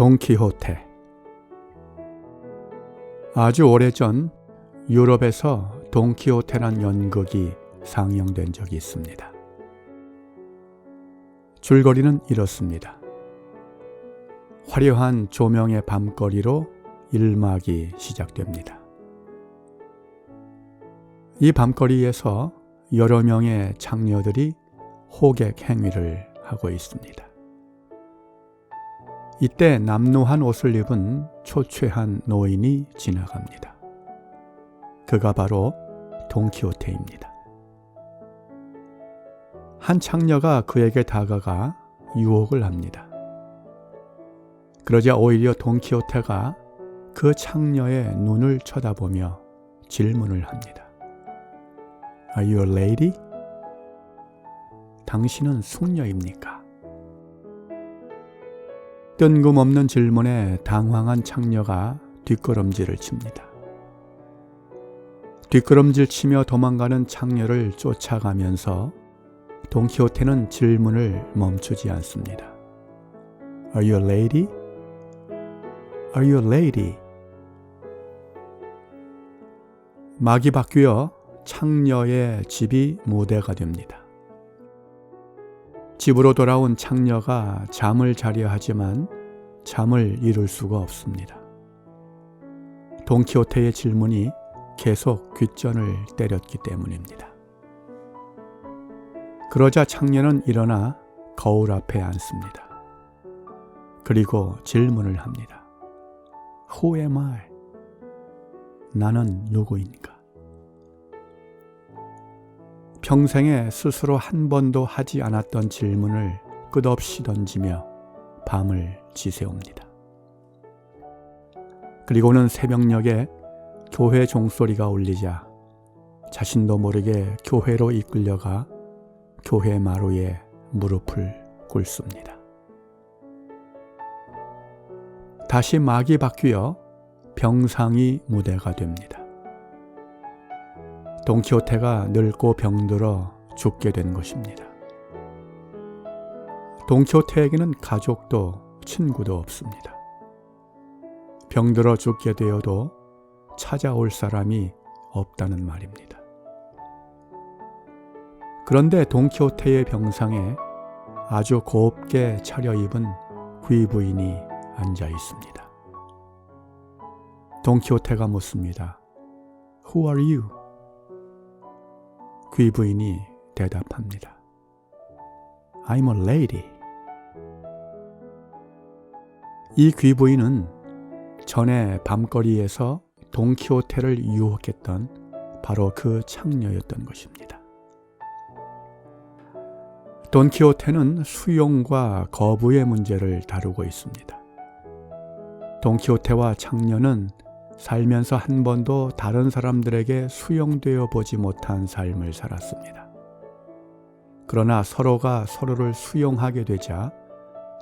돈키호테. 아주 오래전 유럽에서 돈키호테란 연극이 상영된 적이 있습니다. 줄거리는 이렇습니다. 화려한 조명의 밤거리로 일막이 시작됩니다. 이 밤거리에서 여러 명의 창녀들이 호객 행위를 하고 있습니다. 이때 남루한 옷을 입은 초췌한 노인이 지나갑니다. 그가 바로 돈키호테입니다. 한 창녀가 그에게 다가가 유혹을 합니다. 그러자 오히려 돈키호테가 그 창녀의 눈을 쳐다보며 질문을 합니다. Are you a lady? 당신은 숙녀입니까? 뜬금없는 질문에 당황한 창녀가 뒷걸음질을 칩니다. 뒷걸음질 치며 도망가는 창녀를 쫓아가면서 돈키호테는 질문을 멈추지 않습니다. Are you a lady? Are you a lady? 막이 바뀌어 창녀의 집이 무대가 됩니다. 집으로 돌아온 창녀가 잠을 자려 하지만 잠을 이룰 수가 없습니다. 돈키호테의 질문이 계속 귓전을 때렸기 때문입니다. 그러자 창녀는 일어나 거울 앞에 앉습니다. 그리고 질문을 합니다. Who am I? 나는 누구인가? 평생에 스스로 한 번도 하지 않았던 질문을 끝없이 던지며 밤을 지새웁니다. 그리고는 새벽녘에 교회 종소리가 울리자 자신도 모르게 교회로 이끌려가 교회 마루에 무릎을 꿇습니다. 다시 막이 바뀌어 병상이 무대가 됩니다. 돈키호테가 늙고 병들어 죽게 된 것입니다. 돈키호테에게는 가족도 친구도 없습니다. 병들어 죽게 되어도 찾아올 사람이 없다는 말입니다. 그런데 돈키호테의 병상에 아주 곱게 차려입은 귀부인이 앉아 있습니다. 돈키호테가 묻습니다. Who are you? 귀부인이 대답합니다. I'm a lady. 이 귀부인은 전에 밤거리에서 돈키호테를 유혹했던 바로 그 창녀였던 것입니다. 돈키호테는 수용과 거부의 문제를 다루고 있습니다. 돈키호테와 창녀는 살면서 한 번도 다른 사람들에게 수용되어 보지 못한 삶을 살았습니다. 그러나 서로가 서로를 수용하게 되자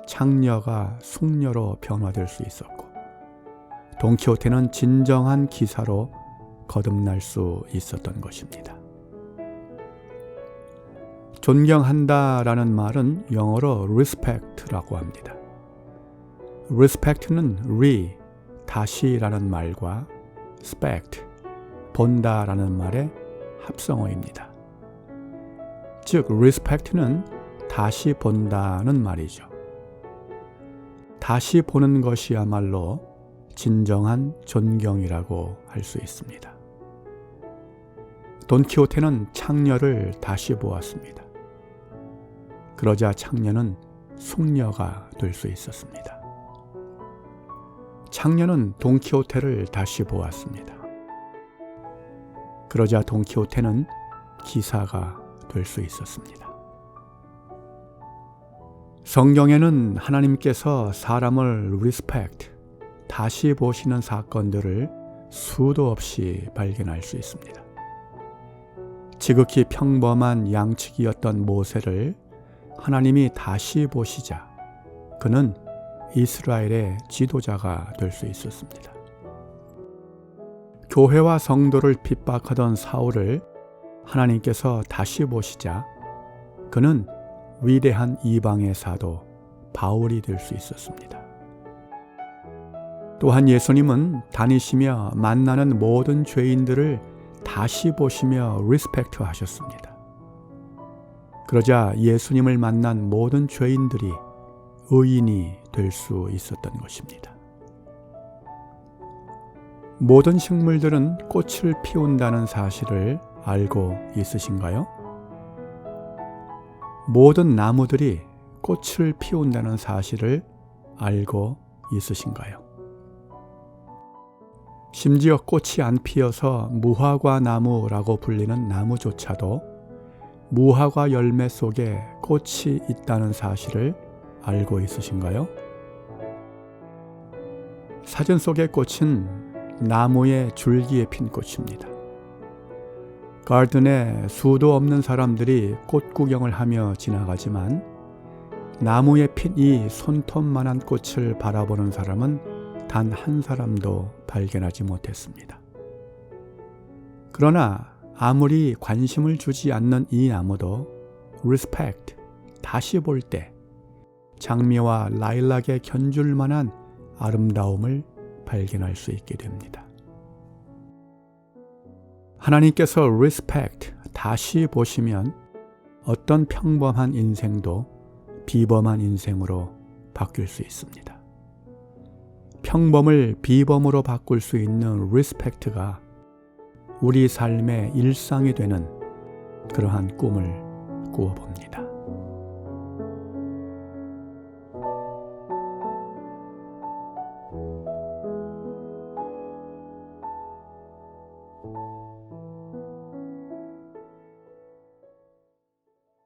창녀가 숙녀로 변화될 수 있었고 돈키호테는 진정한 기사로 거듭날 수 있었던 것입니다. 존경한다라는 말은 영어로 respect라고 합니다. respect는 다시라는 말과 spect, 본다라는 말의 합성어입니다. 즉, respect는 다시 본다는 말이죠. 다시 보는 것이야말로 진정한 존경이라고 할 수 있습니다. 돈키호테는 창녀를 다시 보았습니다. 그러자 창녀는 숙녀가 될 수 있었습니다. 창녀는 돈키호테를 다시 보았습니다. 그러자 돈키호테는 기사가 될 수 있었습니다. 성경에는 하나님께서 사람을 respect, 다시 보시는 사건들을 수도 없이 발견할 수 있습니다. 지극히 평범한 양치기였던 모세를 하나님이 다시 보시자 그는 이스라엘의 지도자가 될 수 있었습니다. 교회와 성도를 핍박하던 사울을 하나님께서 다시 보시자 그는 위대한 이방의 사도 바울이 될 수 있었습니다. 또한 예수님은 다니시며 만나는 모든 죄인들을 다시 보시며 리스펙트 하셨습니다. 그러자 예수님을 만난 모든 죄인들이 의인이 될 수 있었던 것입니다. 모든 식물들은 꽃을 피운다는 사실을 알고 있으신가요? 모든 나무들이 꽃을 피운다는 사실을 알고 있으신가요? 심지어 꽃이 안 피어서 무화과 나무라고 불리는 나무조차도 무화과 열매 속에 꽃이 있다는 사실을 알고 있으신가요? 사진 속의 꽃은 나무의 줄기에 핀 꽃입니다. 가든에 수도 없는 사람들이 꽃 구경을 하며 지나가지만 나무에 핀 이 손톱만한 꽃을 바라보는 사람은 단 한 사람도 발견하지 못했습니다. 그러나 아무리 관심을 주지 않는 이 나무도 respect, 다시 볼 때 장미와 라일락에 견줄 만한 아름다움을 발견할 수 있게 됩니다. 하나님께서 respect, 다시 보시면 어떤 평범한 인생도 비범한 인생으로 바뀔 수 있습니다. 평범을 비범으로 바꿀 수 있는 respect가 우리 삶의 일상이 되는 그러한 꿈을 꾸어봅니다.